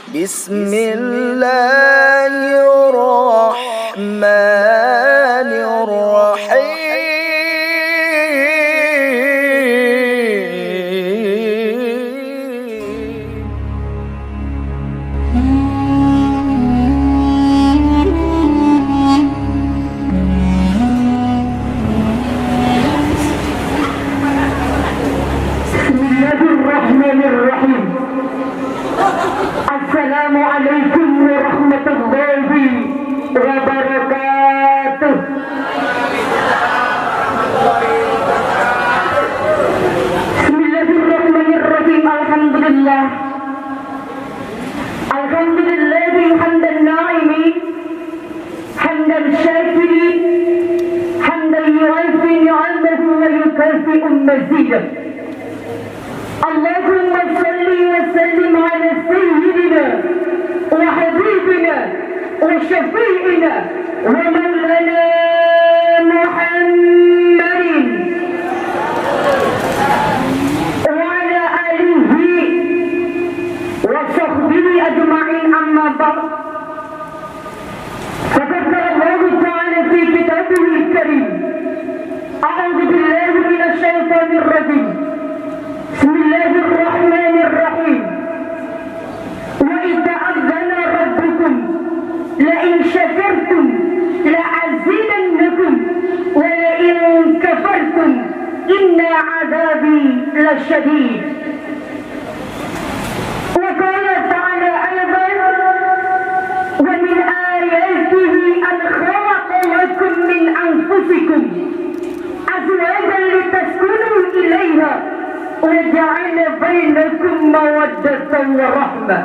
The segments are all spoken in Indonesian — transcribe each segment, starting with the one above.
Bismillahirrahmanirrahim. Bismillahirrahmanirrahim. Assalamualaikum warahmatullahi wabarakatuh. Bismillahirrahmanirrahim. Alhamdulillah. Alhamdulillahi hamdan na'imin, hamdan syakirin, hamdan yu'afi ni'amahu wa yukafi'u mazidah. Allahumma salli wa sallim ala sayyidina wa habibina wa syafi'ina wa maulana Muhammadin wa ala alihi wa sahbihi ajma'in, amma ba'd. Faqad qala Allah ta'ala fi kitabihi al-karim, a'udzu billahi minasy syaithanir rajim. Bismillahirrahmanirrahim. Wa idza adzana rabbukum la in syakartum la azidannakum wa la in kafartum inna adzabi lasyadid. Wa qala ta'ala aidan wa min ayatihi an khalaqa lakum min anfusikum azwajan litaskunu ilayha وَجَعَلَ بَيْنَكُمْ مَوَدَّةً وَرَحْمَةً.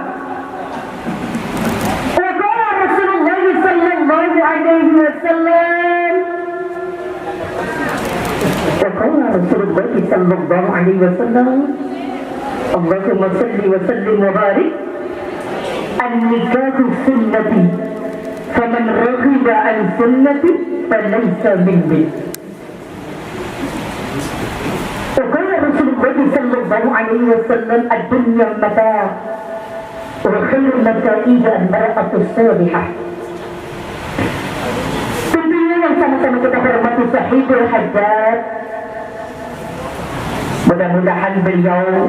وقال رسول الله صلى الله عليه وسلم اللهم صل وسلم وبارك النكاح سنتي فمن رغب عن سنتي فليس مني. وقال رسول الله صلى الله عليه وسلم الدنيا متاع وخير متاعها المرأة الصالحة. Tentunya yang sama-sama kita hormati Sahibul Hajat, mudah-mudahan beliau,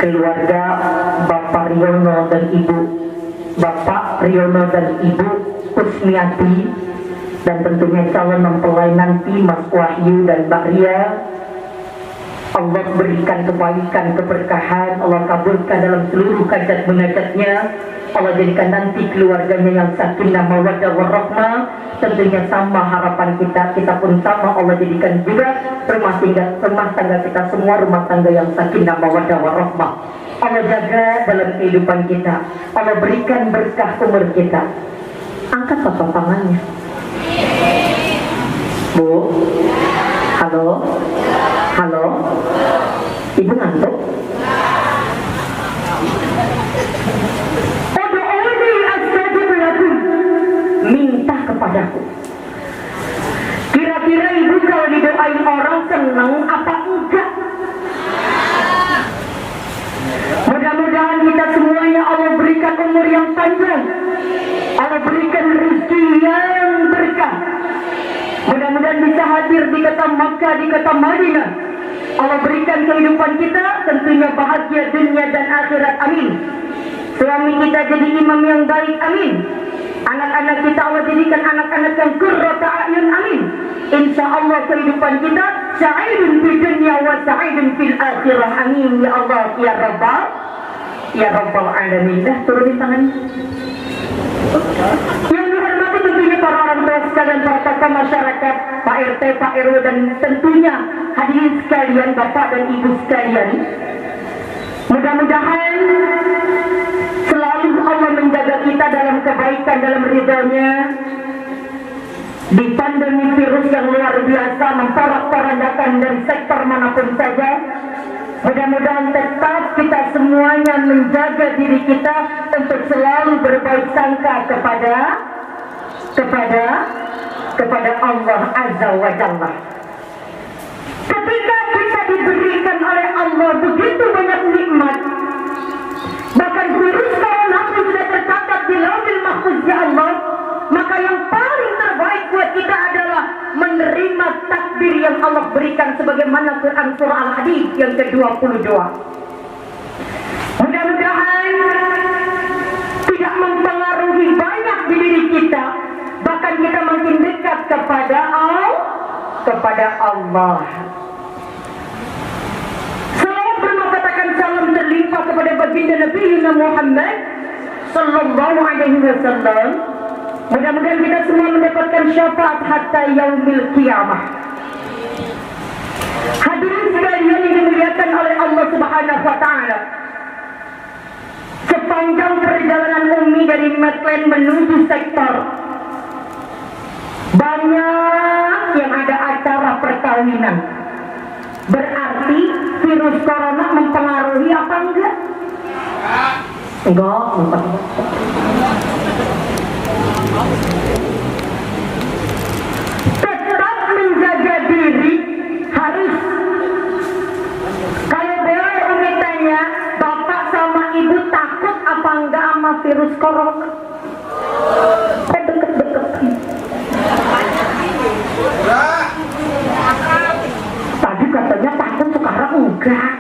keluarga Bapak Riono dan Ibu Kusmiati, dan tentunya calon mempelai nanti Mas Wahyu dan Mbak Ria, Allah berikan kebaikan, keberkahan, Allah kabulkan dalam seluruh hajat munajatnya. Allah jadikan nanti keluarganya yang sakinah mawaddah warahmah. Tentunya sama harapan kita pun sama. Allah jadikan juga rumah tangga kita semua rumah tangga yang sakinah mawaddah warahmah. Allah jaga dalam kehidupan kita. Allah berikan berkah umur kita. Angkat bapak tangannya. Bu, halo. Halo, Ibu ngantuk? Ud'uni astajib lakum. Minta kepadaku. Kira-kira Ibu kalau didoain orang senang apa enggak? Mudah-mudahan kita semuanya Allah berikan umur yang panjang, Allah berikan rezeki yang berkah. Mudah-mudahan bisa hadir di kota Makkah, di kota Madinah. Allah berikan kehidupan kita tentunya bahagia dunia dan akhirat, amin. Suami kita jadi imam yang baik, amin. Anak-anak kita Allah jadikan anak-anak yang qurrata a'yun, amin. Insya Allah kehidupan kita sa'idun fid dunya wa sa'idun fil akhirah, amin ya Allah ya Rabbal alamin. Dah turunin tangan. Yang dihormati tentunya para orang tua sekalian, para tokoh masyarakat, Pak RT, Pak RW, dan tentunya hadirin sekalian, Bapak dan Ibu sekalian. Mudah-mudahan selalu Allah menjaga kita dalam kebaikan, dalam ridhonya. Di pandemi virus yang luar biasa memporak-porandakan dari sektor manapun saja, mudah-mudahan tetap kita semuanya menjaga diri kita untuk selalu berbaik sangka kepada Allah Azza wa Jalla. Ketika kita diberikan oleh Allah begitu banyak nikmat, bahkan virus takdir yang Allah berikan sebagaimana Quran surah Al-Hadid yang ke-22. Mudah-mudahan tidak mempengaruhi banyak di diri kita, bahkan kita makin dekat kepada Allah. Salawat bermakatakan salam terlimpah kepada baginda Nabi Muhammad sallallahu alaihi wasallam. Mudah-mudahan kita semua mendapatkan syafaat hatta yaumil qiyamah. Hadirin sekalian yang dimuliakan oleh Allah Subhanahu wa taala. Sepanjang perjalanan Umi dari Medland menuju sektor, banyak yang ada acara perkawinan. Berarti virus corona mempengaruhi apa enggak? Enggak. Tetap menjaga diri harus. Kalau boleh Umi tanya, bapak sama ibu takut apa enggak sama virus corona? Deket-deket. Tadi katanya takut, sekarang enggak.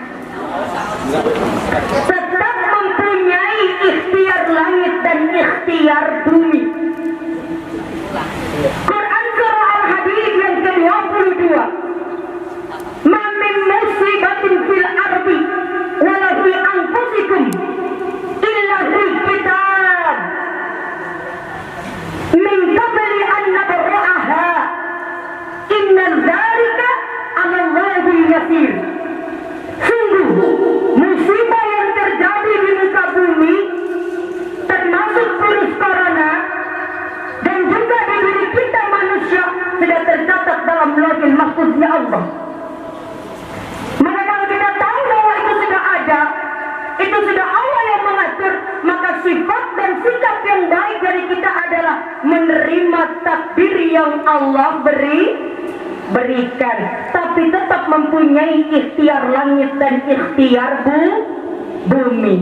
Tetap mempunyai ikhtiar langit dan ikhtiar bumi. Quran surah Al-Hadid yang ke-22. Ma min musibatin fil ardi wala fi anfusikum illa fi kitab min qabli an nabra'aha inna dzalika 'ala Allahi yasir. Sungguh musibah yang terjadi di muka bumi termasuk virus corona dan juga di diri kita manusia sudah tercatat dalam Lauhul Mahfuznya Allah. Maka kalau kita tahu bahwa itu sudah ada, itu sudah Allah yang mengatur, maka sifat dan sikap yang baik dari kita adalah menerima takdir yang Allah berikan, tapi tetap mempunyai ikhtiar langit dan ikhtiar bumi.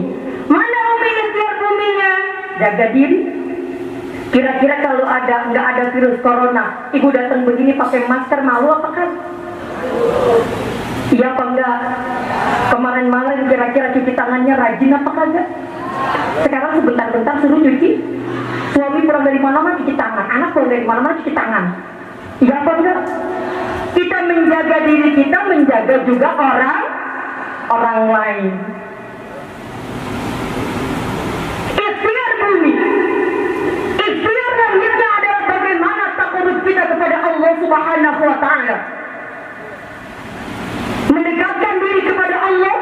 Mana Umi ikhtiar buminya? Jaga diri. Kira-kira kalau nggak ada virus corona, ibu datang begini pakai masker, malu apa kan? Iya apa enggak? Kemarin-marin kira-kira cuci tangannya rajin apa kagak? Sekarang sebentar-bentar suruh cuci. Suami pulang dari mana-mana cuci tangan, anak pulang dari mana-mana cuci tangan. Iya apa enggak? Kita menjaga diri kita, menjaga juga orang lain. Ikhtiar bumi, ikhtiar langitnya adalah bagaimana takarrub kita kepada Allah Subhanahu wa taala. Mendekatkan diri kepada Allah,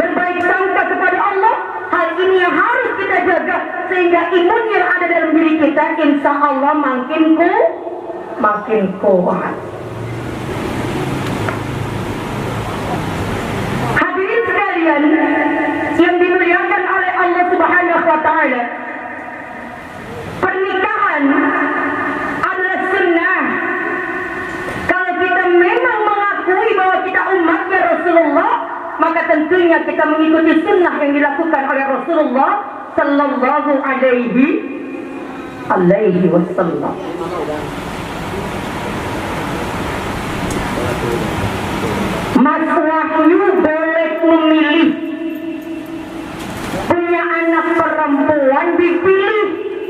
berbaik sangka kepada Allah. Hal ini yang harus kita jaga sehingga imun yang ada dalam diri kita insya Allah makin kuat. Hadirin sekalian yang dimuliakan oleh Allah Subhanahu wa taala, pernikahan adalah sunnah. Kalau kita memang mengakui bahwa kita umatnya Rasulullah, maka tentunya kita mengikuti sunnah yang dilakukan oleh Rasulullah sallallahu alaihi wasallam. Mas Wahyu boleh memilih punya anak perempuan, dipilih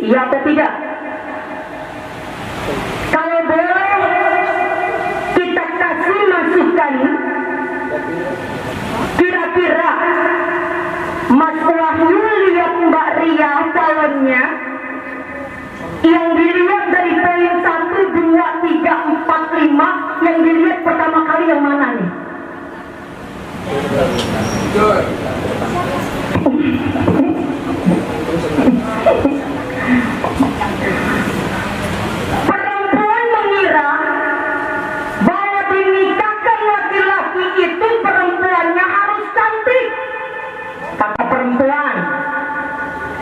ya atau tidak? Kalau boleh kita kasih masukan, kira-kira Mas Wahyu lihat Mbak Ria calonnya, yang dilihat dari poin 1, 2, 3, 4, 5, yang dilihat pertama kali yang mana nih? Perempuan mengira bahwa dinikahkan laki-laki itu perempuannya harus cantik, kata perempuan,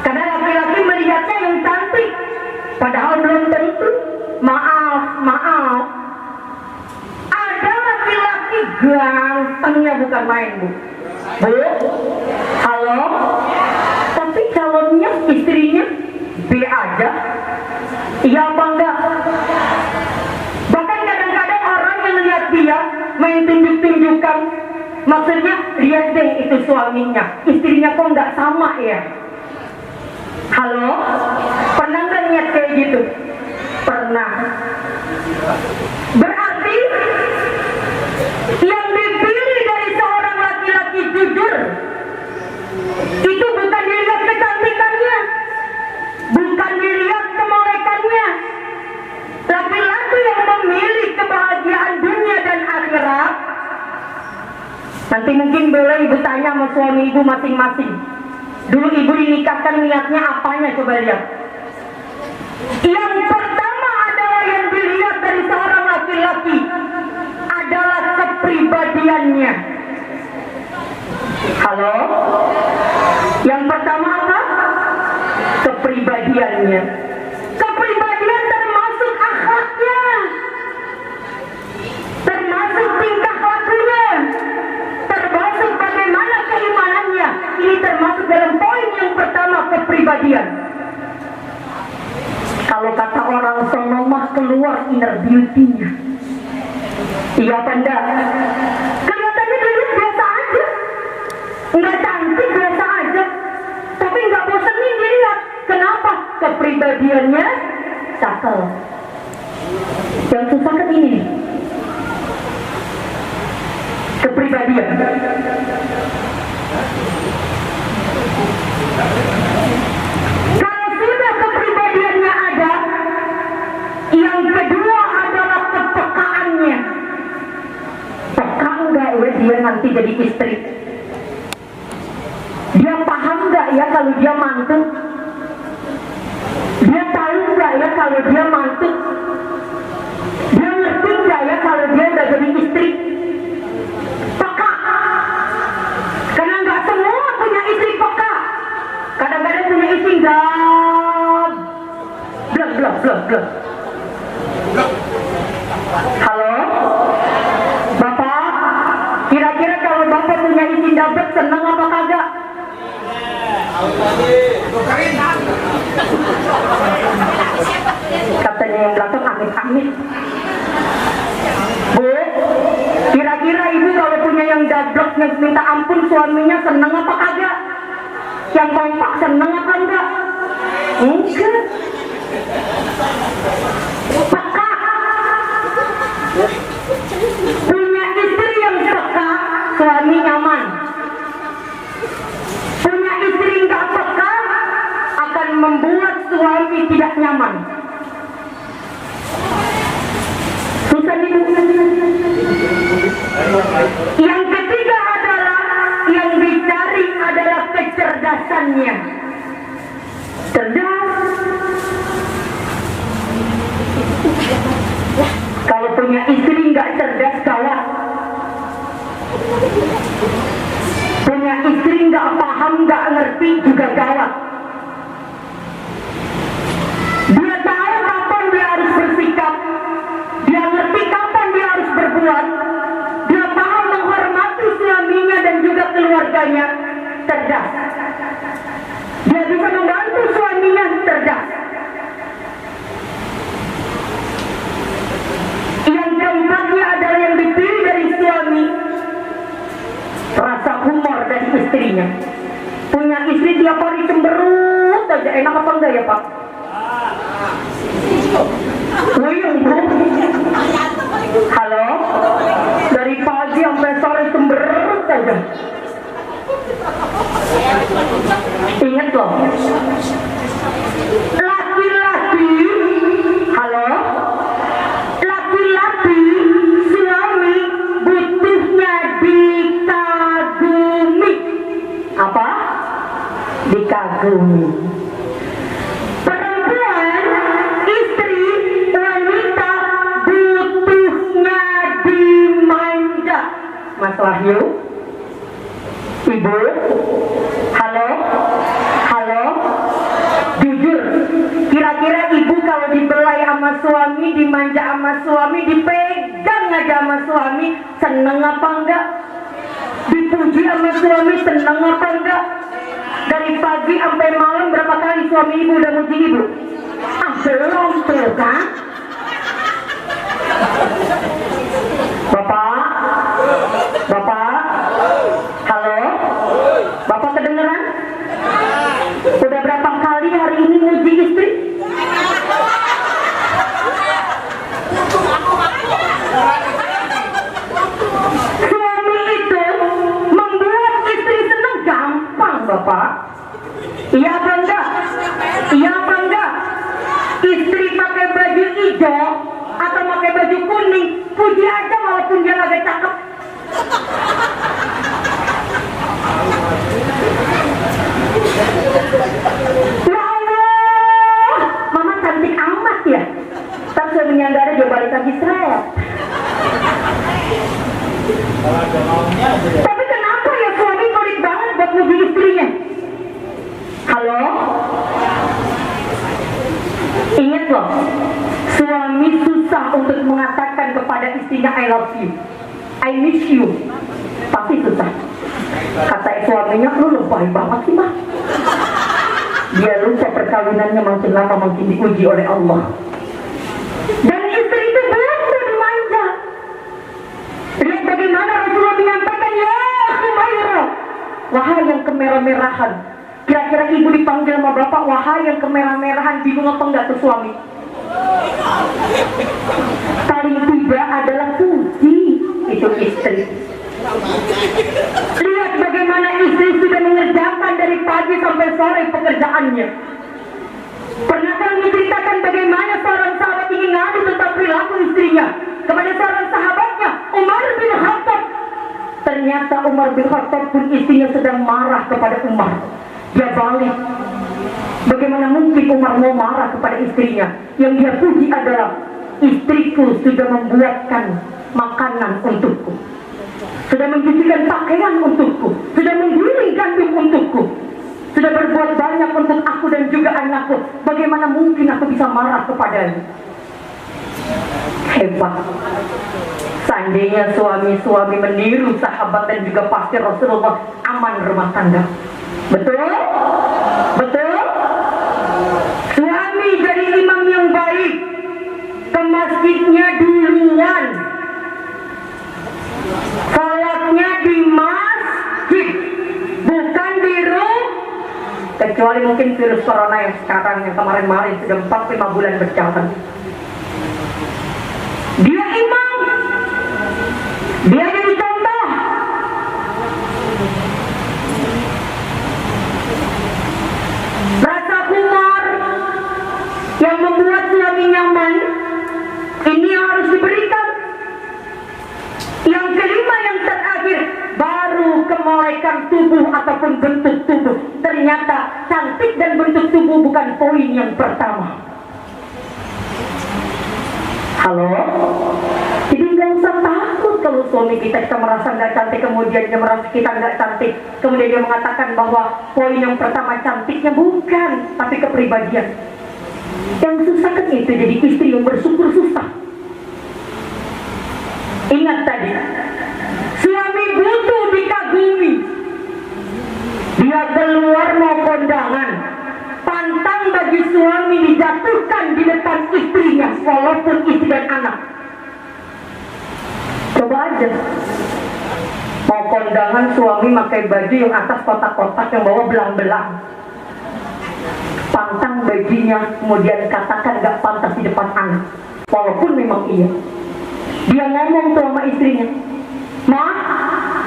karena laki-laki melihatnya yang cantik, padahal belum tentu. Maaf, ada laki-laki gantengnya bukan main, Bu. Halo, tapi calonnya, istrinya B aja. Iya apa enggak? Bahkan kadang-kadang orang yang melihat dia main tunjuk-tunjukkan. Maksudnya, lihat deh itu suaminya, istrinya kok nggak sama ya? Halo? Pernah nggak niat kayak gitu? Pernah. Berarti yang dipilih dari seorang laki-laki jujur itu bukan dilihat kecantikannya, bukan dilihat kemolekannya. Laki-laki yang memilih kebahagiaan dunia dan akhirat. Nanti mungkin boleh ibu tanya sama suami ibu masing-masing. Dulu ibu dinikahkan niatnya apanya, coba lihat. Yang pertama adalah yang dilihat dari seorang laki-laki adalah kepribadiannya. Halo? Yang pertama apa? Kepribadiannya. Kepribadian termasuk akhlaknya, termasuk tingkah lakunya, termasuk bagaimana keimanannya. Ini termasuk dalam poin yang pertama, kepribadian. Kalau kata orang sono mah keluar inner beauty-nya. Iya apa enggak? Kelihatannya dulu biasa aja, nggak cantik, biasa aja, tapi nggak bosenin dilihat. Kenapa? Kepribadiannya cakep. Yang susah kan ini nih, kepribadian. Kalau sudah kepribadiannya ada, yang kedua adalah kepekaannya. Peka nggak ya dia nanti jadi istri? Dia paham nggak ya kalau dia mantu? Dia tahu nggak ya kalau dia mantu? Dia ngerti nggak ya kalau dia udah jadi istri? Peka. Karena nggak semua punya istri peka. Kadang-kadang punya istri nggak blok. Halo, Bapak. Kira-kira kalau Bapak punya istri dablek senang apa kagak? Katanya yang belakang amit-amit. Bu, kira-kira ibu kalau punya yang dablek minta ampun suaminya senang apa kagak? Yang kompak senang apa enggak? Enggak. Peka. Punya istri yang peka, suami nyaman. Punya istri nggak peka akan membuat suami tidak nyaman. Susah nih. Yang ketiga adalah yang dicari adalah kecerdasannya. Cerdas. Kalau punya istri nggak cerdas gawat. Punya istri nggak paham, nggak ngerti juga gawat. Dia tahu kapan dia harus bersikap, dia ngerti kapan dia harus berbuat, dia paham menghormati suaminya dan juga keluarganya. Cerdas. Dia bisa membantu suaminya. Cerdas. Yang keempatnya adalah yang dipilih dari suami, rasa humor dari istrinya. Punya istri tiap hari cemberut aja, enak apa enggak ya Pak? Wuyung bro. Halo, dari pagi sampai sore cemberut aja. Ingat loh, laki-laki, halo, laki-laki suami butuhnya dikagumi. Apa? Dikagumi. Perempuan, istri, wanita butuhnya dimanja. Mas Wahyu, Ibu, halo, jujur, kira-kira ibu kalau dibelai sama suami, dimanja sama suami, dipegang aja sama suami, seneng apa enggak? Dipuji sama suami, seneng apa enggak? Dari pagi sampai malam berapa kali suami ibu udah muji ibu? Belum tuh kan? Bapak, Iya apa enggak? Istri pakai baju hijau atau pakai baju kuning, puji aja walaupun dia lagi cakep. Ya Allah, mama cantik amat ya. Tak suaminya enggak ada, dia balik lagi seret. Tapi kenapa ya suami pelit banget buat muji istrinya? Halo? Ingat loh, suami susah untuk mengatakan kepada istrinya I love you, I miss you. Pasti susah. Kata suaminya, lu lebay banget sih mah. Dia lupa perkawinannya makin lama makin diuji oleh Allah. Dan istri itu butuh dimanja. Lihat bagaimana Rasulullah menyampaikan, ya Humairah, wahai yang kemerah-merahan. Kira-kira ibu dipanggil sama bapak, wahai yang kemerah-merahan, bingung apa enggak tuh suami? Paling tidak adalah puji itu istri. Lihat bagaimana istri sudah mengerjakan dari pagi sampai sore pekerjaannya. Pernahkah menceritakan bagaimana seorang sahabat ingin ngadu tentang perilaku istrinya kepada seorang sahabatnya, Umar bin Khattab. Ternyata Umar bin Khattab pun istrinya sedang marah kepada Umar. Dia balik. Bagaimana mungkin Umar mau marah kepada istrinya? Yang dia puji adalah, istriku sudah membuatkan makanan untukku, sudah mencucikan pakaian untukku, sudah menggiling gandum untukku, sudah berbuat banyak untuk aku dan juga anakku. Bagaimana mungkin aku bisa marah kepadanya? Hebat. Seandainya suami-suami meniru sahabat dan juga pasti Rasulullah, aman rumah tangga. Betul? Betul? Suami jadi imam yang baik, ke masjidnya duluan, salatnya di masjid, bukan di rumah. Kecuali mungkin virus corona yang sekarang, yang kemarin-kemarin sudah 4-5 bulan berjalan. Dia imam, dia jadi contoh. Rasa humor yang membuat suami nyaman, ini harus diberikan. Yang kelima, yang terakhir, baru kemolekan tubuh ataupun bentuk tubuh. Ternyata cantik dan bentuk tubuh bukan poin yang pertama. Halo? Jadi nggak usah takut kalau suami kita merasa nggak cantik, kemudian dia merasa kita nggak cantik, kemudian dia mengatakan bahwa poin yang pertama cantiknya, bukan, tapi kepribadian. Yang susah kan itu jadi istri yang bersyukur susah. Ingat tadi, suami butuh dikagumi. Dia keluar mau kondangan, pantang bagi suami dijatuhkan di depan istrinya, walaupun istri dan anak. Coba aja, mau kondangan suami pakai baju yang atas kotak-kotak, yang bawah belang-belang, pantang bajunya, kemudian katakan gak pantas di depan anak, walaupun memang iya. Dia ngomong tuh sama istrinya, "Ma,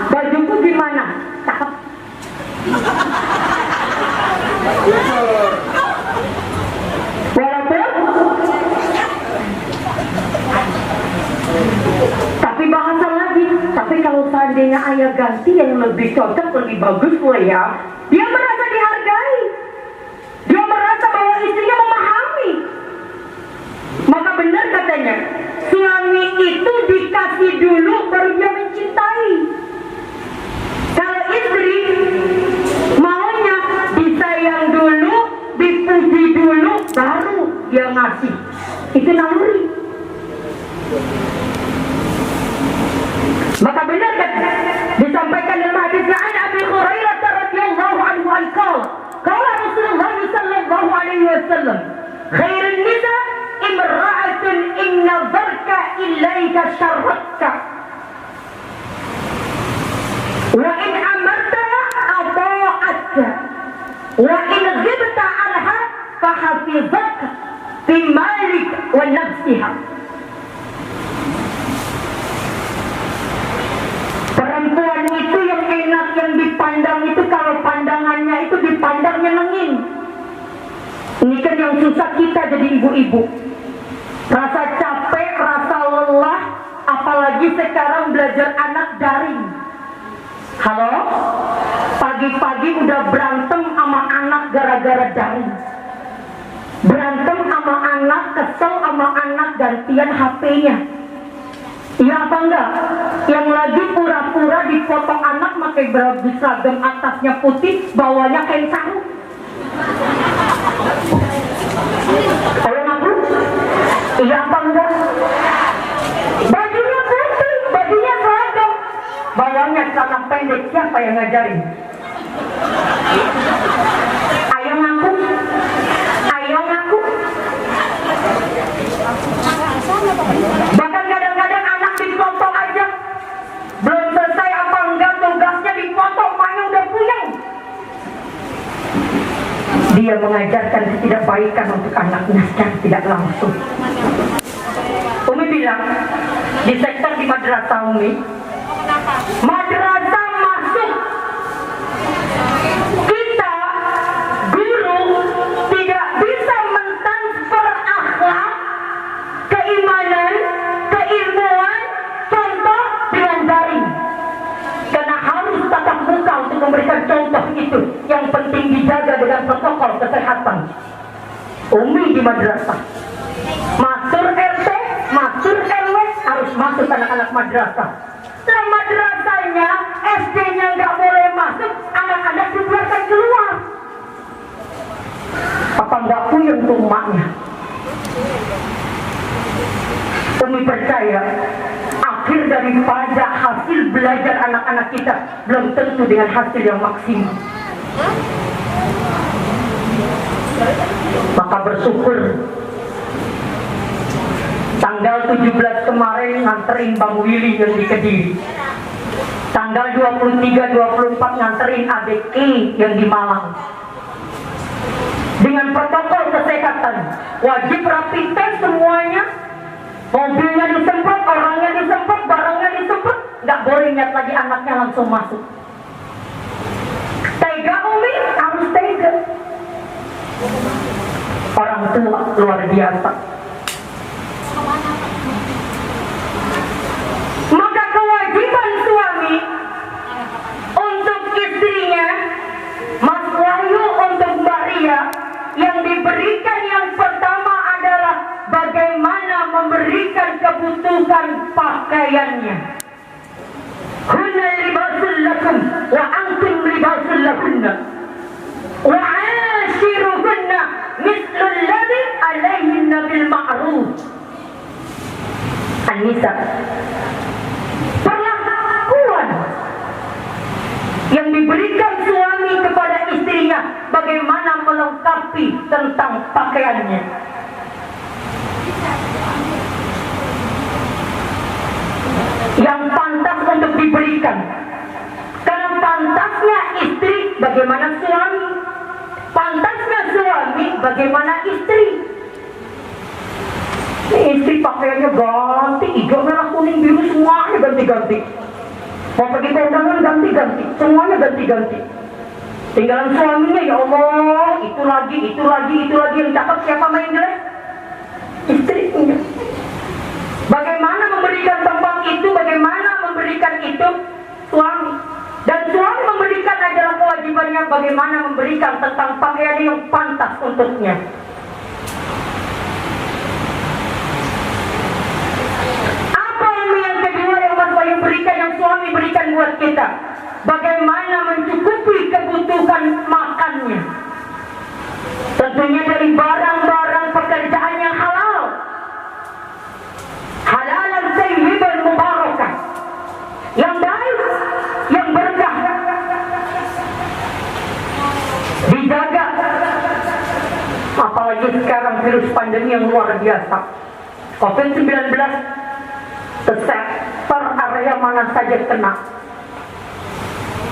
bajuku gimana? Cakep." Walaupun, tapi bahasa lagi, tapi kalau seandainya ayah ganti yang lebih cocok, lebih bagus loh ya, dia merasa dihargai, dia merasa bahwa istrinya memahami. Maka benar katanya, suami itu dikasih dulu baru dia mencintai. Kalau istri maunya disayang dulu, dipuji dulu, baru dia ngasih. Itu naluri. Maka benar kan disampaikan dalam hadisnya an Abi Hurairah radhiyallahu anhu qala qala Rasulullah sallallahu alaihi wasallam, khairun nisa imra'atun in nazarka ilaika syarratka wa in amartaha ata'atka wa in ghibta anha fahafizaka fi malik wa nafsiha. Perempuan itu yang enak, yang dipandang itu kalau pandangannya itu dipandang nyenengin. Ini kan yang susah kita jadi ibu-ibu. Rasa capek, rasa lelah, apalagi sekarang belajar anak daring. Halo? Pagi-pagi udah berantem sama anak gara-gara daring. Berantem sama anak, kesel sama anak, gantian HP-nya. Iya apa enggak? Yang lagi pura-pura dipotong anak pakai baju seragam, atasnya putih, bawahnya kain sarung. Kalau ngaku? Iya apa enggak? Bajunya putih, bajunya seragam, bawahnya celana pendek. Siapa yang ngajarin? Ayo ngaku, ayo ngaku. Bahkan kadang-kadang anak dipotong aja, belum selesai apa enggak tugasnya dipotong, maknya udah puyeng. Dia mengajarkan ketidakbaikan untuk anaknya secara tidak langsung. Umi bilang, di sektor di madrasah Umi, madrasah masuk, kita guru tidak bisa mentransfer akhlak, keimanan, keilmuan, contoh dengan daring. Karena harus tatap muka untuk memberikan contoh itu. Yang penting dijaga dengan protokol kesehatan. Umi di madrasah, masuk RT, masuk RW, harus masuk anak-anak madrasah. Nah madrasahnya, SD-nya nggak boleh masuk, anak-anak dibiarkan keluar. Apa nggak puyeng tuh emaknya? Umi percaya, akhir daripada hasil belajar anak-anak kita belum tentu dengan hasil yang maksimal. Maka bersyukur tanggal 17 kemarin nganterin Bang Willy yang di Kediri, tanggal 23-24 nganterin ABK yang di Malang. Dengan protokol kesehatan, wajib rapid test semuanya. Mobilnya disemprot, orangnya disemprot, barangnya disemprot. Nggak boleh lihat lagi anaknya langsung masuk. Tega Umi, harus tega. Orang tua luar biasa. Maka kewajiban suami untuk istrinya, Mas Wahyu untuk Mbak Ria, yang diberikan yang pertama adalah bagaimana memberikan kebutuhan pakaiannya. Hunna libasul lakum wa antum libasul lahunna wa ashiruhunna mithlul ladzi alaihinna bil ma'ruf. An-Nisa. Perlakuan yang diberikan suami kepada istrinya, bagaimana melengkapi tentang pakaiannya. Yang pantas untuk diberikan. Karena pantasnya istri bagaimana suami, pantasnya suami bagaimana istri. Ini istri pakaiannya ganti, hijau, merah, kuning, biru, semuanya ganti-ganti. Mau pergi ke undangan ganti-ganti, semuanya ganti-ganti. Tinggalan suaminya, ya Allah, itu lagi yang cakep, siapa main jelek? Istrinya. Bagaimana memberikan tempat itu, bagaimana memberikan itu suami. Dan suami memberikan adalah kewajibannya bagaimana memberikan tentang pakaian yang pantas untuknya. Apa yang kedua yang Mas Wahyu berikan, yang suami berikan buat kita? Bagaimana mencukupi kebutuhan makannya. Tentunya dari barang-barang pekerjaan yang halal. Halalan tayyiban mubarakah, yang baik, yang berkah, dijaga. Apalagi sekarang virus pandemi yang luar biasa, COVID-19, sektor area mana saja kena.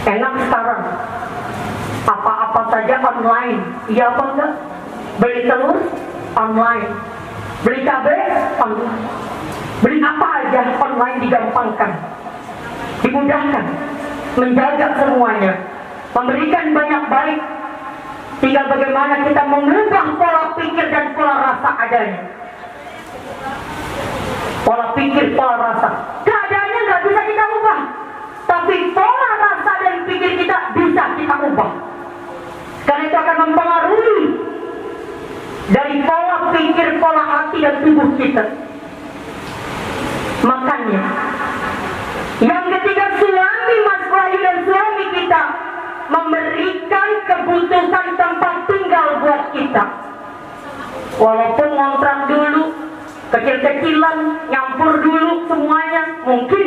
Enak sekarang, apa-apa saja online. Iya apa enggak? Beli telur online, beli cabai online, beli apa aja online, digampangkan, dimudahkan, menjaga semuanya, memberikan banyak baik. Tinggal bagaimana kita mengubah pola pikir dan pola rasa adanya. Pola pikir, pola rasa. Keadaannya nggak bisa kita ubah, tapi pola rasa dan pikir kita bisa kita ubah. Karena itu akan mempengaruhi dari pola pikir, pola hati dan tubuh kita. Makanya yang ketiga, suami Mas Wahyu dan suami kita memberikan kebutuhan tempat tinggal buat kita. Walaupun ngontrak dulu, kecil-kecilan, nyampur dulu semuanya, mungkin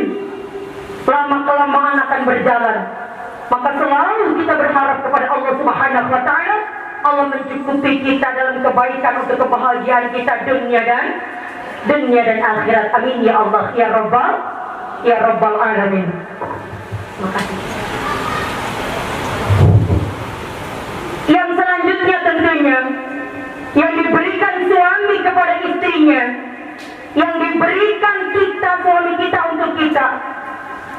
lama-kelamaan akan berjalan. Maka selalu kita berharap kepada Allah Subhanahu wa Ta'ala, Allah mencukupi kita dalam kebaikan untuk kebahagiaan kita dunia dan akhirat. Amin ya Allah ya Rabbal Alamin. Makasih. Yang selanjutnya tentunya yang diberikan suami kepada istrinya, yang diberikan kita, suami kita untuk kita,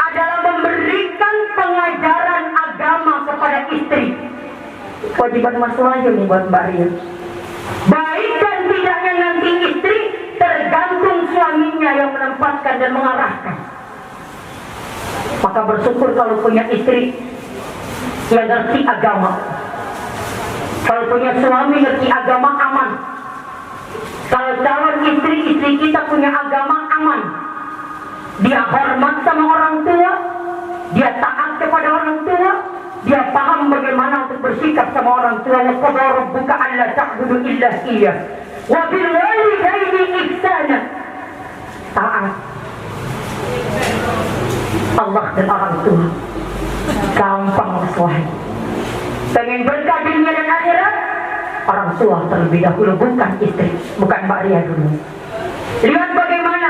adalah memberikan pengajaran agama kepada istri. Kewajiban Mas Wahyu nih buat Mbak Ria. Baik dan tidaknya nanti istri tergantung suaminya yang menempatkan dan mengarahkan. Maka bersyukur kalau punya istri yang ngerti agama. Kalau punya suami ngerti agama, aman. Kalau calon istri kita punya agama, aman. Dia hormat sama orang tua, dia taat kepada orang tua, dia paham bagaimana untuk bersikap sama orang tua. Wa qad rabbuka alla ta'budu illa iyyah wa bil walidayni ihsana. Taat Allah dan orang tua. Gampang Mas Wahyu. Pengen berkah dunia dan akhirat, orang tua terlebih dahulu, bukan istri, bukan Mbak Ria dulu. Lihat bagaimana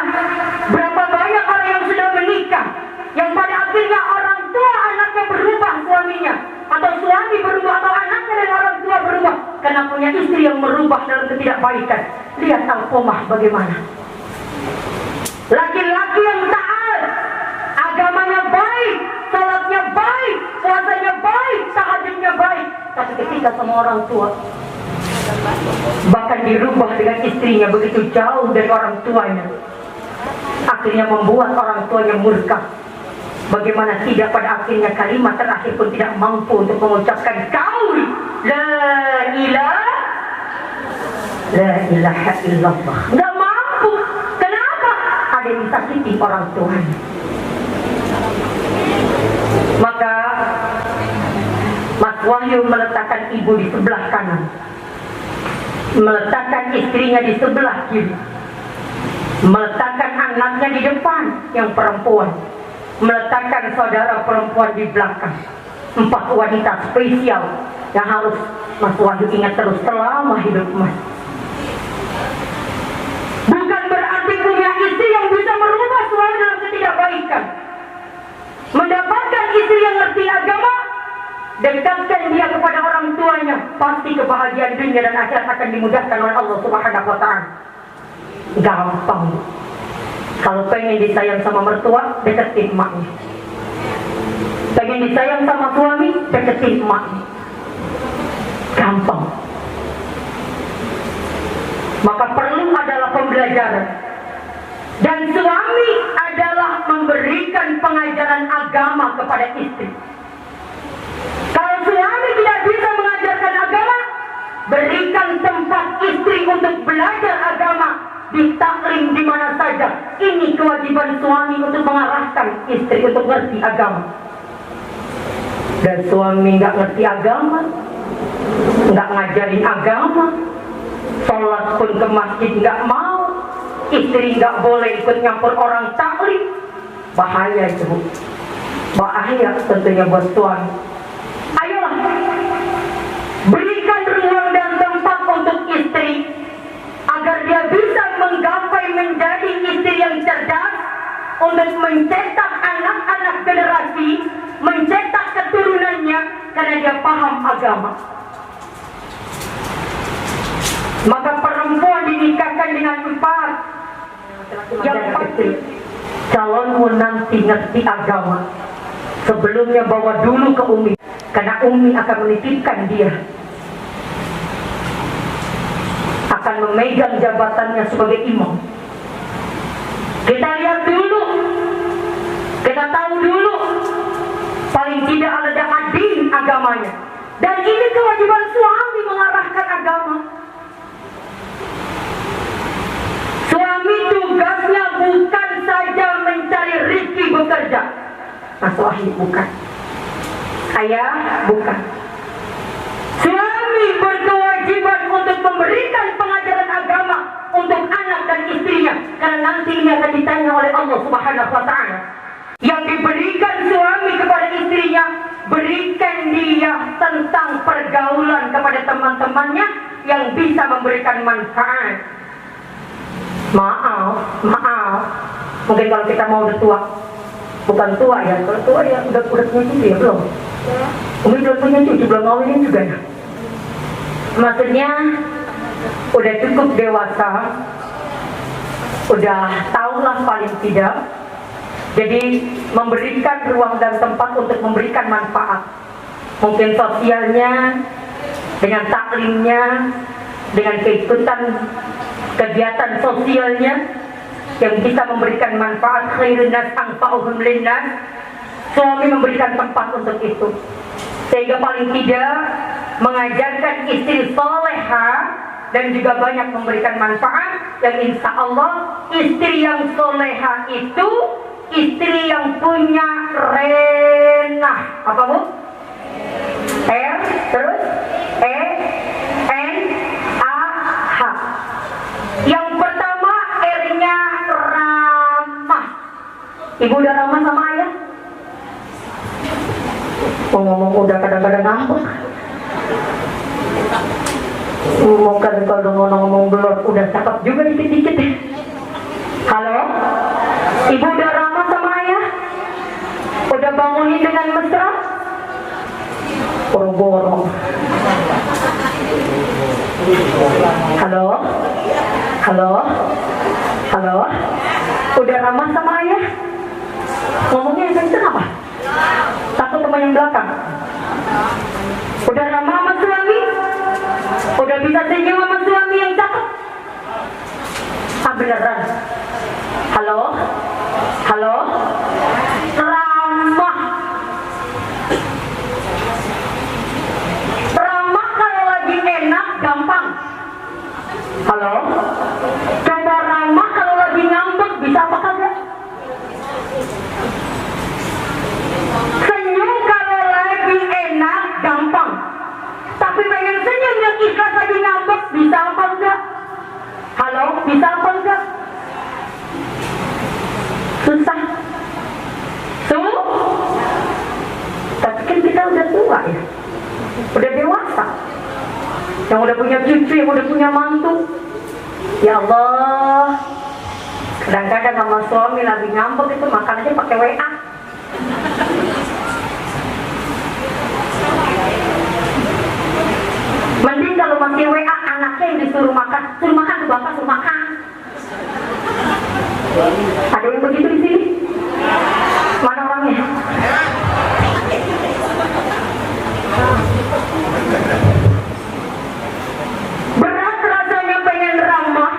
berapa banyak orang yang sudah menikah, yang pada akhirnya orang tua anaknya berubah suaminya, atau suami berubah, atau anaknya dan orang tua berubah karena punya istri yang merubah dalam ketidakbaikan. Lihat Al-Qomah bagaimana. Laki-laki yang taat, agamanya baik, salatnya baik, puasanya baik, tahajudnya baik, tapi ketika sama orang tua, bahkan dirubah dengan istrinya begitu jauh dari orang tuanya, akhirnya membuat orang tuanya murka. Bagaimana tidak pada akhirnya kalimat terakhir pun tidak mampu untuk mengucapkan qaul la ilaha illallah. Nggak mampu. Kenapa? Ada yang disakiti orang tuanya. Maka Mas Wahyu meletakkan ibu di sebelah kanan, meletakkan istrinya di sebelah kiri, meletakkan anaknya di depan yang perempuan, meletakkan saudara perempuan di belakang. 4 wanita spesial yang harus Mas Wahyu ingat terus selama hidup Mas. Bukan berarti punya istri yang bisa merubah suami dalam ketidakbaikan. Mendapatkan istri yang ngerti agama, dekatkan dia kepada orang tuanya, pasti kebahagiaan dunia dan akhirat akan dimudahkan oleh Allah Subhanahu wa Ta'ala. Gampang. Kalau pengen disayang sama mertua, deketin emaknya. Pengen disayang sama suami, deketin emaknya. Gampang. Maka perlu adalah pembelajaran. Dan suami adalah memberikan pengajaran agama kepada istri. Kalau suami tidak bisa mengajarkan agama, berikan tempat istri untuk belajar agama di taklim di mana saja. Ini kewajiban suami untuk mengarahkan istri untuk ngerti agama. Dan suami nggak ngerti agama, nggak ngajarin agama, sholat pun ke masjid nggak mau, istri nggak boleh ikut nyampur orang taklim, bahaya itu, bahaya tentunya buat suami. Ayolah, berikan ruang dan tempat untuk istri agar dia bisa menggapai menjadi istri yang cerdas, untuk mencetak anak-anak generasi, mencetak keturunannya karena dia paham agama. Maka perempuan dinikahkan dengan 4. Yang pasti calonmu nanti ngerti agama. Sebelumnya bawa dulu ke Umi, karena Umi akan menitipkan dia akan memegang jabatannya sebagai imam. Kita lihat dulu, kita tahu dulu, paling tidak ada adil agamanya. Dan ini kewajiban suami mengarahkan agama. Suami tugasnya bukan saja mencari rezeki bekerja. Masuk ahli bukan. Ayah bukan. Suami berkewajiban untuk memberikan pengajaran agama untuk anak dan istrinya, karena nanti ini akan ditanya oleh Allah Subhanahu wa Ta'ala. Yang diberikan suami kepada istrinya, berikan dia tentang pergaulan kepada teman-temannya yang bisa memberikan manfaat. Maaf, mungkin kalau kita mau udah tua, bukan tua ya, kalau tua ya udah punya cucu ya belum? Mungkin belum punya cucu, belum ngawinin juga ya. Maksudnya udah cukup dewasa, udah tahulah paling tidak. Jadi memberikan ruang dan tempat untuk memberikan manfaat, mungkin sosialnya, dengan taklimnya, dengan keikutan kegiatan sosialnya yang bisa memberikan manfaat. Khairun nas anfa'uhum linnas. Suami memberikan tempat untuk itu, sehingga paling tidak mengajarkan istri soleha dan juga banyak memberikan manfaat. Dan insya Allah istri yang soleha itu istri yang punya renah. Apa bu? R terus E N A H. Yang pertama R-nya ramah. Ibu udah ramah sama ayah? Ngomong udah kadang-kadang ngambek. Mungkin kalau ngomong belum udah cakep juga dikit-dikit. Halo? Ibu udah ramah sama ayah? Udah bangunin dengan mesra? Boro-boro. Halo? Halo? Halo? Udah ramah sama ayah? Ngomongnya yang kenceng apa? Takut teman yang belakang. Udah ramah sama suami? Udah bisa senyum sama suami yang cakep? Ah beneran? Halo? Halo? Ramah. Ramah kalau lagi enak gampang. Halo? Coba ramah kalau lagi ngambek, bisa apa kagak? Senyum kalau lagi enak gampang. Tapi pengen senyum yang ikhlas lagi ngambek, bisa apa enggak? Halo? Bisa apa enggak? Susah. Tapi kan kita udah tua ya, udah dewasa, yang udah punya cucu, yang udah punya mantu. Ya Allah, kadang-kadang sama suami lagi ngambek itu makan aja pakai WA. Mending kalau pakai WA anaknya yang disuruh makan tuh bapak suruh makan. Ada yang begitu di sini? Mana orangnya? Berat rasanya pengen ramah,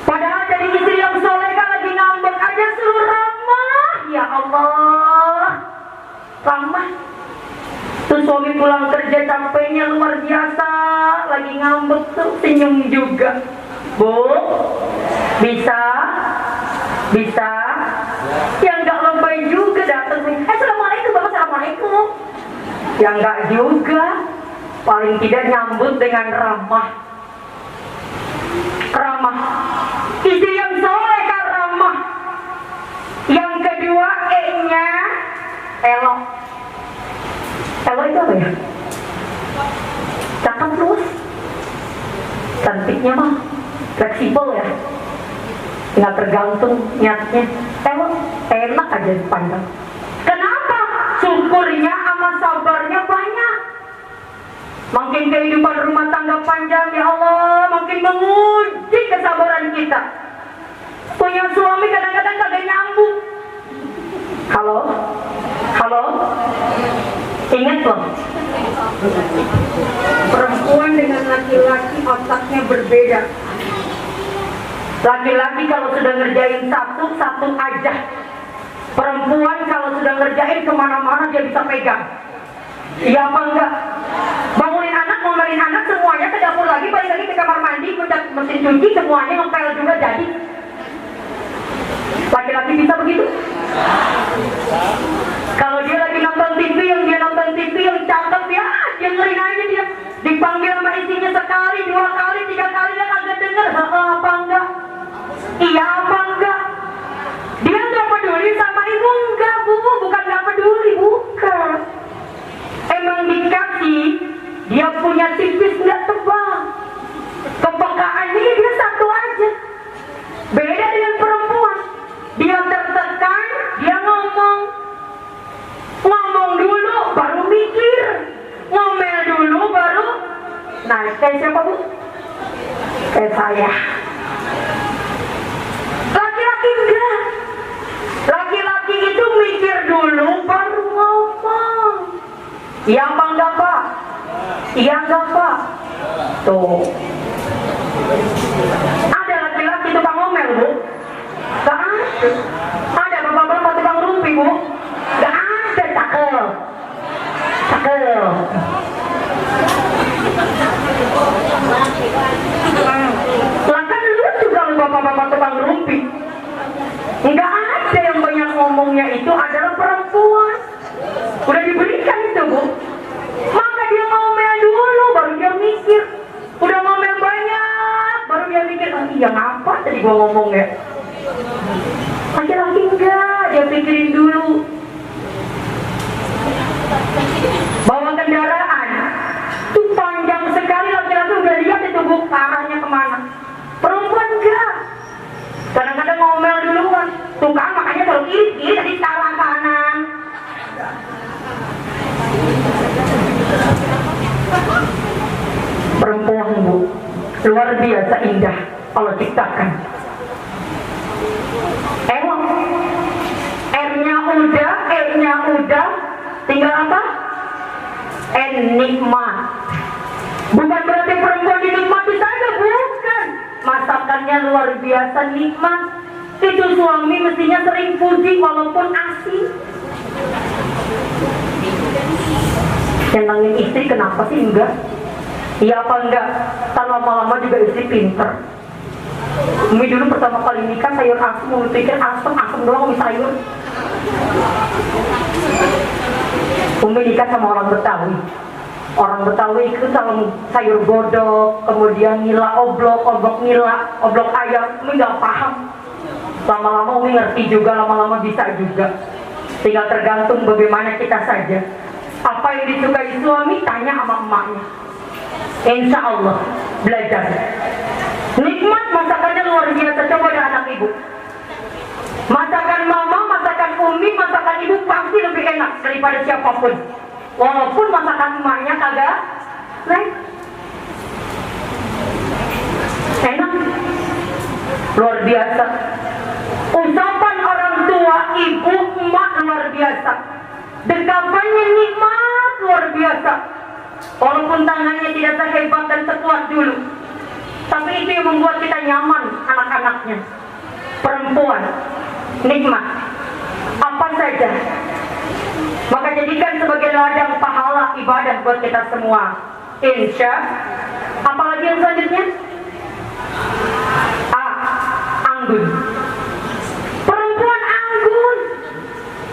padahal jadi istri yang solehah lagi ngambek aja suruh ramah. Ya Allah, ramah. Tuh suami pulang kerja capeknya luar biasa, lagi ngambek tuh senyum juga. Bu, bisa? Ya enggak lebay juga datang. Assalamualaikum bapak, assalamualaikum. Ya enggak juga, paling tidak nyambut dengan ramah. Ramah. Istri yang soleh kan ramah. Yang kedua E-nya elok. Elok itu apa ya? Cakep terus. Cantiknya mah fleksibel ya, nggak tergantung niatnya. Enak aja dipandang. Kenapa? Syukurnya sama sabarnya banyak. Makin kehidupan rumah tangga panjang, ya Allah, makin menguji kesabaran kita. Punya suami kadang-kadang kagak nyambung. Halo? Halo? Ingat loh, perempuan dengan laki-laki otaknya berbeda. Laki-laki kalau sudah ngerjain satu aja. Perempuan kalau sudah ngerjain kemana-mana dia bisa pegang. Iya apa enggak? Bangunin anak, ngomelin anak, semuanya ke dapur lagi, balik lagi ke kamar mandi, pencet mesin cuci, semuanya ngepel juga jadi. Laki-laki bisa begitu? Kalau dia lagi nonton TV, yang cakep ya, dengerin aja dia. Dipanggil sama istrinya sekali, 2 kali, 3 kali, dia kagak denger. Apa enggak? Iya apa enggak? Dia nggak peduli sama ibu, enggak bu, bukan nggak peduli, bukan. Emang dikasih, dia punya tipis nggak tebal. Kepekaannya dia satu aja. Beda dengan perempuan. Dia tertekan, dia ngomong dulu, baru mikir, ngomel dulu, baru. Nah, kayak siapa bu? Kayak saya. Laki-laki enggak. Laki-laki itu mikir dulu, baru ngomong. Iya apa enggak pak? Iya enggak pak? Tuh. Ada laki-laki tukang ngomel bu? Gak ada. Ada bapak-bapak tukang rumpi bu? Gak ada. Cakep. Lah kan lucu kalau bapak-bapak tukang rumpi. Enggak ada yang banyak ngomongnya itu adalah perempuan. Udah diberikan itu bu. Maka dia ngomel dulu baru dia mikir. Udah ngomel banyak baru dia mikir, iya ngapa tadi gua ngomong ya. Laki-laki enggak, dia pikirin dulu. Bawa kendaraan tuh panjang sekali, laki-laki udah lihat itu bu arahnya kemana. Perempuan enggak. Kadang-kadang ngomel duluan. Tukang makanya kalau kiri tadi salah kanan. Perempuan bu, luar biasa indah Allah ciptakan. R-nya udah, tinggal apa? Nikmat. Bukan berarti perempuan dinikmati saja, bukan. Masakannya luar biasa nikmat. Itu suami mestinya sering puji walaupun asin. Nyenangin istri kenapa sih enggak? Iya apa enggak? Kan lama-lama juga istri pinter. Umi dulu pertama kali nikah sayur asem, Umi pikir asem doang Umi sayur. Umi nikah sama orang Betawi. Orang Betawi itu sama sayur godok, kemudian nila oblok nila, oblok ayam. Umi nggak paham. Lama-lama Umi ngerti juga, lama-lama bisa juga. Tinggal tergantung bagaimana kita saja. Apa yang disukai suami tanya sama emaknya. Insya Allah belajar. Nikmat masakannya luar biasa. Coba ada anak ibu. Masakan mama, masakan umi, masakan ibu pasti lebih enak daripada siapapun. Walaupun masakan emaknya kagak enak. Luar biasa. Ucapan orang tua, ibu, emak luar biasa. Dekapannya nikmat luar biasa. Walaupun tangannya tidak sehebat dan sekuat dulu, tapi itu yang membuat kita nyaman anak-anaknya. Perempuan nikmat apa saja, maka jadikan sebagai ladang pahala ibadah buat kita semua. Insya. Apalagi yang selanjutnya? Anggun. Perempuan anggun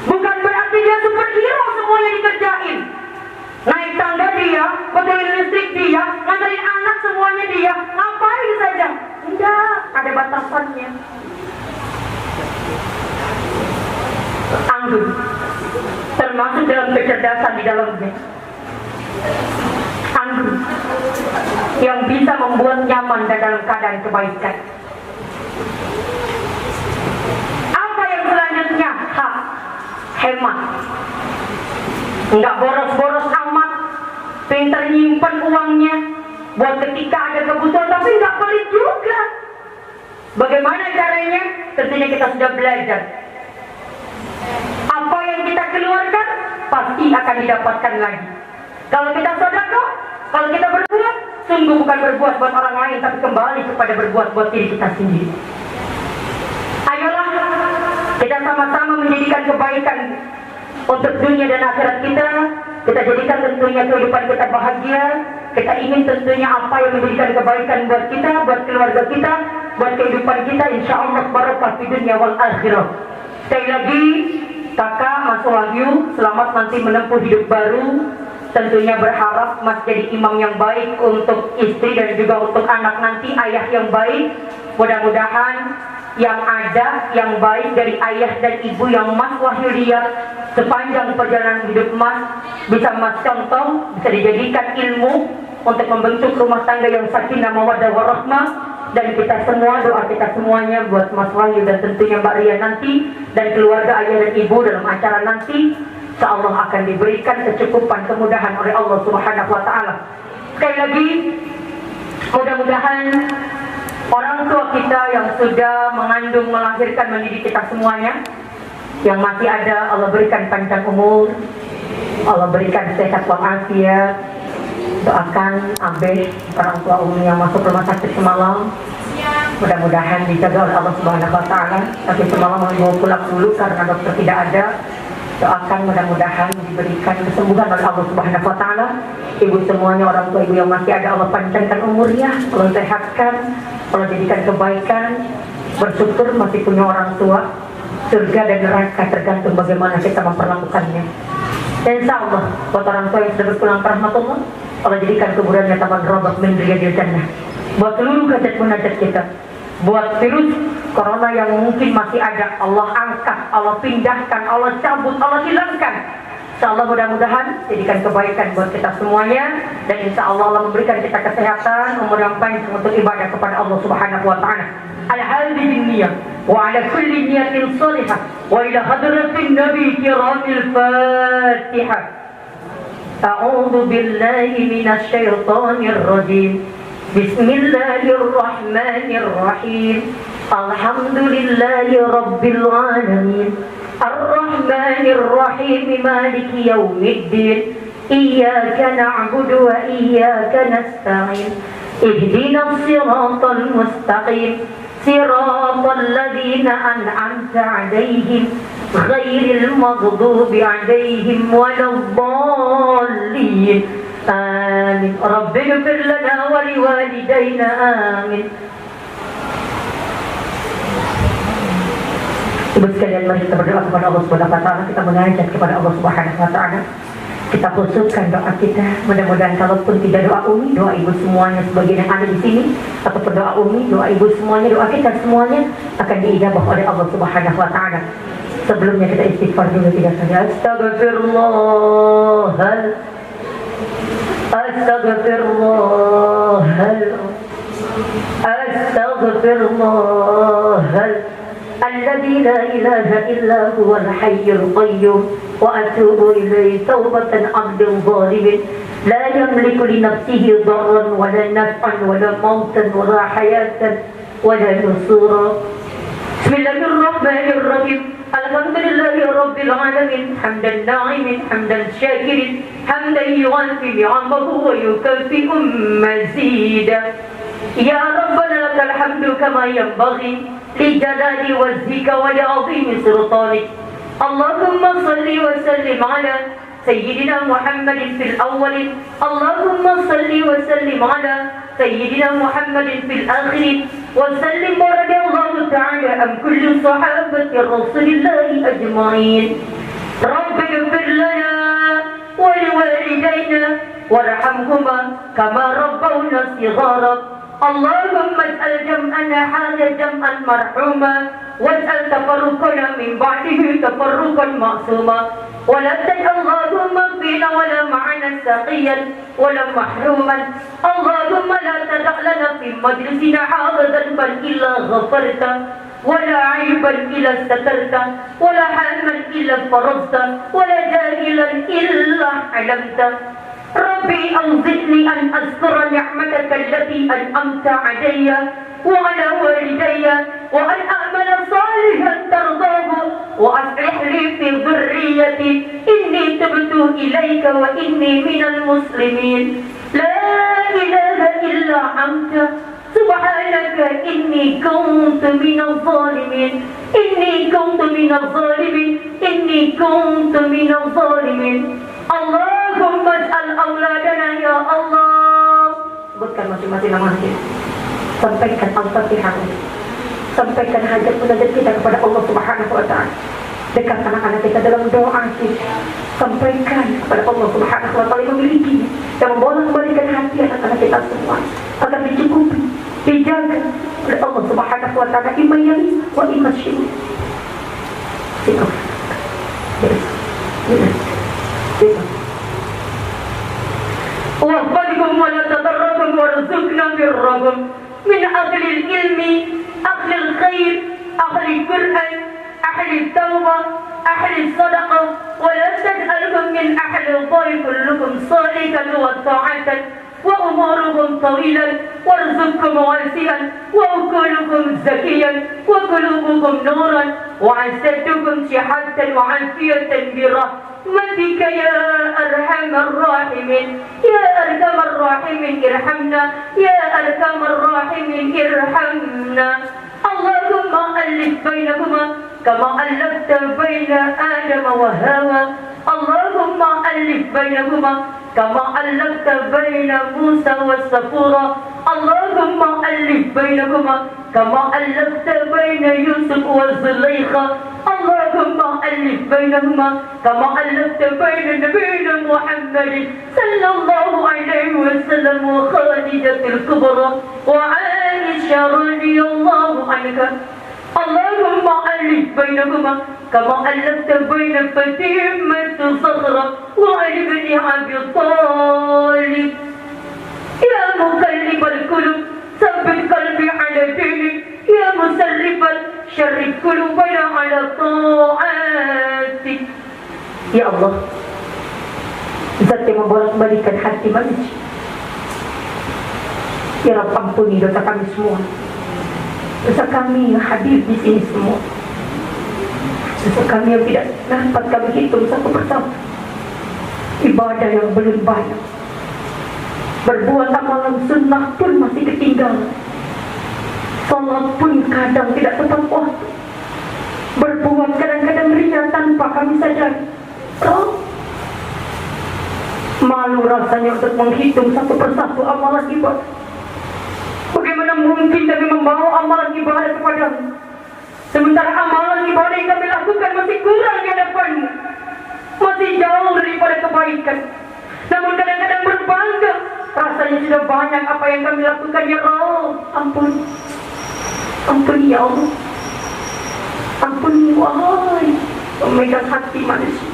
bukan berarti dia superhero semuanya dikerjain. Naik tangga dia, betulin listrik dia, nganterin anak semuanya dia, ngapain saja? Enggak, ada batasannya. Anggun termasuk dalam kecerdasan di dalamnya. Anggun yang bisa membuat nyaman dan dalam keadaan kebaikan. Apa yang selanjutnya? Hemat. Enggak boros-boros amat, pinter nyimpen uangnya buat ketika ada kebutuhan, tapi enggak pelit juga. Bagaimana caranya? Tentunya kita sudah belajar. Apa yang kita keluarkan pasti akan didapatkan lagi. Kalau kita sedekah, kalau kita berbuat, sungguh bukan berbuat buat orang lain, tapi kembali kepada berbuat buat diri kita sendiri. Ayolah kita sama-sama menjadikan kebaikan untuk dunia dan akhirat kita. Kita jadikan tentunya kehidupan kita bahagia. Kita ingin tentunya apa yang menjadikan kebaikan buat kita, buat keluarga kita, buat kehidupan kita. Insya Allah barakah di dunia wal akhirah. Sekali lagi, kakak Mas Wahyu, selamat nanti menempuh hidup baru. Tentunya berharap Mas jadi imam yang baik untuk istri dan juga untuk anak nanti, ayah yang baik. Mudah-mudahan yang ada yang baik dari ayah dan ibu yang Mas Wahyu lihat sepanjang perjalanan hidup Mas bisa Mas contoh, bisa dijadikan ilmu untuk membentuk rumah tangga yang sakinah mawaddah warahmah. Dan kita semua, doa kita semuanya buat Mas Wahyu dan tentunya Mbak Ria nanti dan keluarga ayah dan ibu dalam acara nanti, insyaallah akan diberikan kecukupan, kemudahan oleh Allah Subhanahu wa taala. Sekali lagi, mudah-mudahan orang tua kita yang sudah mengandung, melahirkan, mendidik kita semuanya, yang masih ada, Allah berikan panjang umur, Allah berikan sehat walafiat. Doakan Abeh, orang tua Umi yang masuk rumah sakit semalam, mudah-mudahan dijaga oleh Allah Subhanahu wa taala. Tapi semalam mau pulang dulu karena dokter tidak ada. Doakan mudah-mudahan diberikan kesembuhan oleh Allah Subhanahu wa taala. Ibu semuanya, orang tua ibu yang masih ada, Allah panjangkan umurnya, Allah sehatkan, Allah jadikan kebaikan. Bersyukur masih punya orang tua. Surga dan neraka tergantung bagaimana kita memperlakukannya. Dan insya Allah buat orang tua yang sudah berpulang ke rahmatullah, Allah jadikan kuburannya taman robak min riyadil jannah. Buat seluruh hajat-munajat kita, buat virus corona yang mungkin masih ada, Allah angkat, Allah pindahkan, Allah cabut, Allah hilangkan. Insya Allah mudah-mudahan jadikan kebaikan buat kita semuanya. Dan insya Allah Allah memberikan kita kesehatan, umur yang panjang untuk ibadah kepada Allah Subhanahu wa taala. Al-hadhi niyah wa ala kulli niyatin salihah wa ila hadratin nabi kiramil fatihah. A'udzu billahi minasy syaithanir rajim. Bismillahirrahmanirrahim. Alhamdulillahi rabbil alamin. Ar-Rahmanir Rahim. Maliki yaumiddin. Iyyaka na'budu wa iyyaka nasta'in. Ihdinas siratal mustaqim. Siratal ladzina an'amta 'alaihim ghairil maghdubi 'alaihim waladdallin. Amin. Rabbighfir lana wa liwalidayna. Amin. Ibu sekalian, mari kita berdoa kepada Allah Subhanahu wa taala, kita mengajak kepada Allah Subhanahu wa taala. Kita khususkan doa kita. Mudah-mudahan kalaupun tidak doa Umi, doa ibu semuanya sebagian yang ada di sini, ataupun doa Umi, doa ibu semuanya, doa kita semuanya akan diijabah oleh Allah Subhanahu wa taala. Sebelumnya kita istighfar dulu 3 kali. Astaghfirullah الذي لا إله إلا هو الحي القيوم وأتوب إليه توبة عبد ظالم لا يملك لنفسه ضرا ولا نفعا ولا موتا ولا حياة ولا نصورا. بسم الله الرحمن الرحيم. الحمد لله رب العالمين حمدا ناعما حمدا شاكرا حمدا يوافي نعمه ويكافئ مزيدا. يا ربنا لك الحمد كما ينبغي لجلال وجهك ولعظيم سلطانك. اللهم صل وسلم على سيدنا محمد في الأولين. اللهم صل وسلم على سيدنا محمد في الآخرين. وسلم ورضي الله تعالى عن كل صحابة رسول الله أجمعين. رب اغفر لنا ولوالدينا وارحمهما كما ربونا صغارا. اللهم اجعل جمعنا هذا جمعا مرحوما واجعل تفرقنا من بعده تفرقا معصوما. ولا تجعل اللهم فينا ولا معنا سقيا ولا محروما. اللهم لا تدع لنا في مجلسنا هذا ذنبا الا غفرته ولا عيبا الا سترته ولا حاما الا فرجته ولا جاهلا الا علمته. ربي أوزعني أن أذكر نعمتك التي أنعمت علي وعلى والدي وأن أعمل صالحا ترضاه وأصلح لي في ذريتي إني تبت إليك وإني من المسلمين لا إله إلا أنت سبحانك إني كنت من الظالمين إني كنت من الظالمين إني كنت من الظالمين اللهم اجعل أولادنا يا الله. Sebutkan masing-masing nama kita. Sampaikan Al-Fatihah. Sampaikan hajat munajat kita kepada Allah Subhanahu wa taala. Dekat anak-anak kita dalam doa kita. Sampaikan kepada Allah Subhanahu wa taala yang memiliki dan membolak-balikan hati anak-anak kita semua agar dicukupi, dijaga oleh Allah Subhanahu wa taala imayani wa imasyimu. Sikap. وَاحْفَظْهُمْ وَلَا تَضَرَّهُمْ وَارْزُقْنَا بِرَّهُمْ من أهل العلم أهل الخير أهل القرآن أهل التوبة أهل الصدقة ولا تجعلهم من أهل الضيف كلكم صالحا وطاعة وأمورهم طويلا وارزقكم واسعا وأكلكم زكيا وقلوبكم نورا وعزتكم صحة وعافية برحمتك يا أرحم الراحمين يا أرحم الراحمين ارحمنا يا أرحم الراحمين ارحمنا اللهم ألف بينهما كما ألفت بين آدم وهوى اللهم ألف بينهما كما ألفت بين موسى والصفورة اللهم ألف بينهما كما ألفت بين يوسف والزليخة اللهم ألف بينهما كما ألفت بين نبينا محمد صلى الله عليه وسلم وخديجة الكبرى وعائشة رضي الله عنها اللهم ألف بينهما كما ألفت بين فاطمة الزهراء وعلي بن أبي طالب يا مقلب القلوب ثبت قلبي على دينك يا مسرف شرف قلوبنا على طاعتك يا الله Zat yang membolak-balikan hati manusia. Ya Rabb, ampuni dosa kami semua. Dosa kami yang hadir di sini semua. Dosa kami yang tidak dapat kami hitung satu persatu. Ibadah yang belum banyak. Berbuat amalan sunnah pun masih ketinggalan. Salat pun kadang tidak tepat waktu. Berbuat kadang-kadang ria tanpa kami sadar. Malu rasanya untuk menghitung satu persatu amalan ibadah. Bagaimana mungkin kami membawa amalan ibadah kepadamu, sementara amalan ibadah yang kami lakukan masih kurang di hadapanmu, masih jauh daripada kebaikan. Namun kadang-kadang berbangga, rasanya sudah banyak apa yang kami lakukan. Ya Allah, ampun, ampun ya Allah, ampun wahai pemegang hati manusia.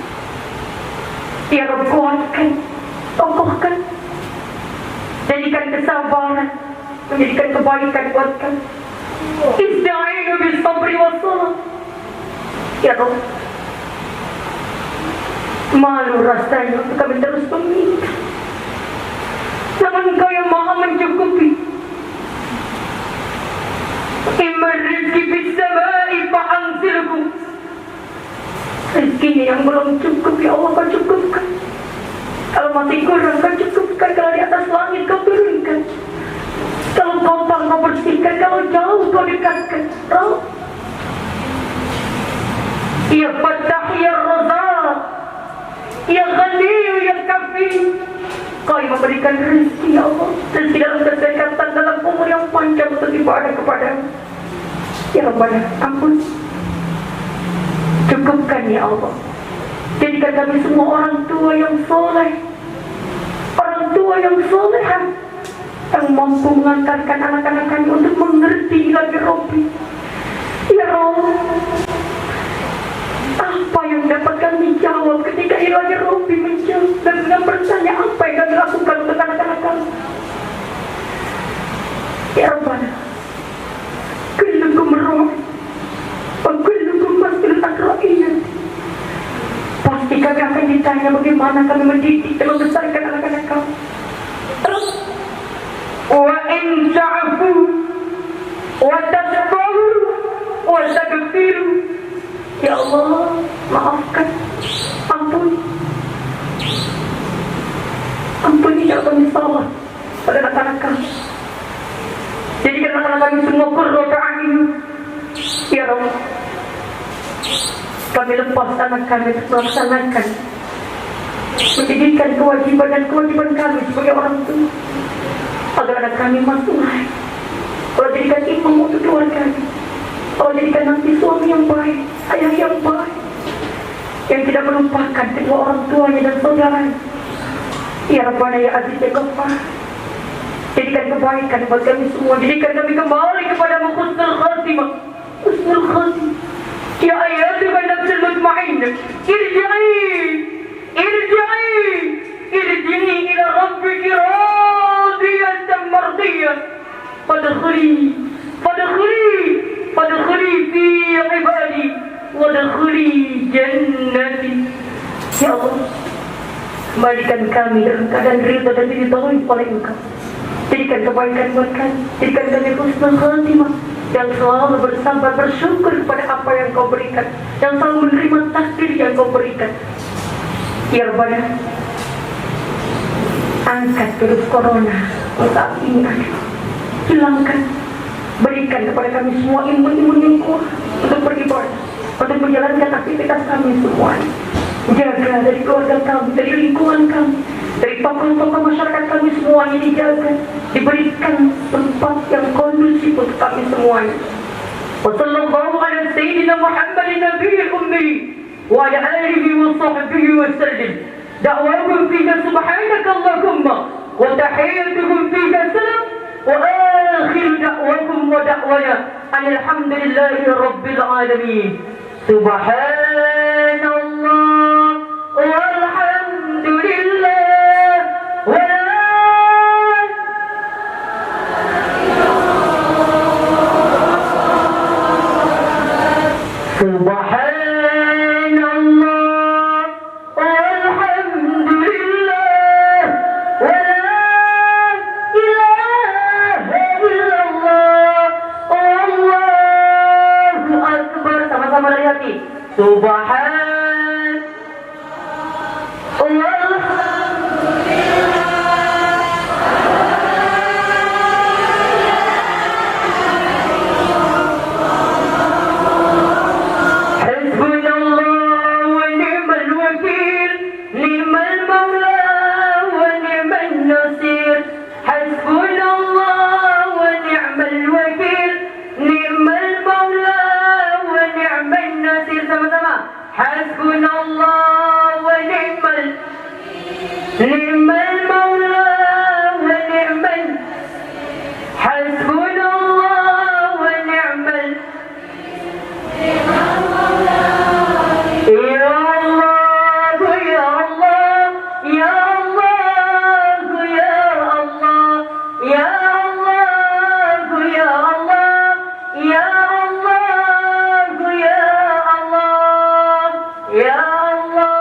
Ya Rabb, kuatkan, tokohkan, jadikan kesabaran, menjadikan kebaikan buat kami. Ista'inu bis sabri was salat. Ya Rabb, malu rasanya untuk kami terus meminta, namun Engkau yang maha mencukupi. Imman rizki bis samai fa'anzilhu. Rizkinya yang belum cukup, ya Allah, Kau cukupkan. Kalau masih kurang, Kau cukupkan. Kalau di atas langit, Kau turunkan. Kalau kotor, Kau bersihkan. Kalau jauh, Kau dekatkan. Rabb, Ya Fattah, Ya Razak, Ya Ghani, Ya Kafi. Kau yang memberikan rezeki, ya Allah, rezeki dalam kesehatan, dalam umur yang panjang untuk ibadah kepadamu. Ya Rabbana, ampun, cukupkan ya Allah. Jadikan kami semua orang tua yang soleh, orang tua yang solehah, yang mampu mengantarkan anak-anak kami untuk mengerti lagi Rabbi. Ya Allah, apa yang dapat kami jawab ketika ilahi Rabbi menjawab dan bertanya apa yang kami lakukan untuk anak-anak kami. Ya Rabbana, kullukum ra'in wa kullukum mas'ulun an ra'iyati. Pasti kami akan ditanya bagaimana kami mendidik dan membesarkan anak-anak kami. Wa in ta'fu wa tasfahu wa taghfiru Ya Allah, maafkan, ampuni. Ampuni kalau kami salah pada anak-anak kami. Jadikan anak-anak kami semua qurrata a'yun. Ya Allah, kami lepas anak kami untuk melaksanakan menjadikan kewajiban dan kewajiban kami sebagai orang tua, agar anak kami masuk lain. Allah jadikan imam untuk keluarga kami. Allah jadikan nanti suami yang baik, ayah yang baik, yang tidak melupakan kedua orang tuanya dan saudaranya. Ya Rabbana ya Aziz ya Ghaffar, jadikan kebaikan buat kami semua. Jadikan kami kembali kepada husnul khatimah. Husnul khatimah. Ya ayyatuhan nafsul mutmainnah, irji'i ila rabbiki radiyatan mardiyah. Fadkhuli fi ibadi wadkhuli jannati. Ya Allah, kembalikan kami dalam keadaan ridha dan diridhoi oleh Engkau. Jadikan kebaikan buat kami. Jadikan kami husnul khatimah, yang selalu bersabar, bersyukur kepada apa yang Kau berikan, yang selalu menerima takdir yang Kau berikan. Ya Rabbana, angkat virus corona saat ini ada. Hilangkan, berikan kepada kami semua imun yang kuat untuk beribadah, untuk menjalankan aktivitas kami semua. Jaga dari keluarga kami, dari lingkungan kami, dari tokoh-tokoh masyarakat kami semuanya dijaga, diberikan tempat yang kondusif untuk kami semuanya. Wassallallahu ala sayyidina Muhammadin nabiyil ummi wa ala alihi wa sahbihi wa sallim. Da'wakum fiha subhanaka Allahumma wa tahiyyatukum fiha salam wa akhir da'wakum wa da'wana alhamdulillahi rabbil alamin. Subhanallah walhamdulillah wa subhanallah walhamdulillah wa la ilaha illallah Allahu akbar. Sama-sama dari hati. Subhan Hasbunallah wa ni'mal maula wa ni'mal hasbunallah wa ni'mal ya Allah ya Allah ya Allah ya Allah ya Allah ya Allah ya Ya Allah,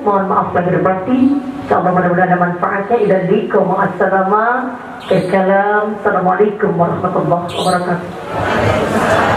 mohon maaf lahir batin. Insyaallah mudah-mudahan ada manfaatnya. Ilahikum assalamu alaikum warahmatullahi wabarakatuh.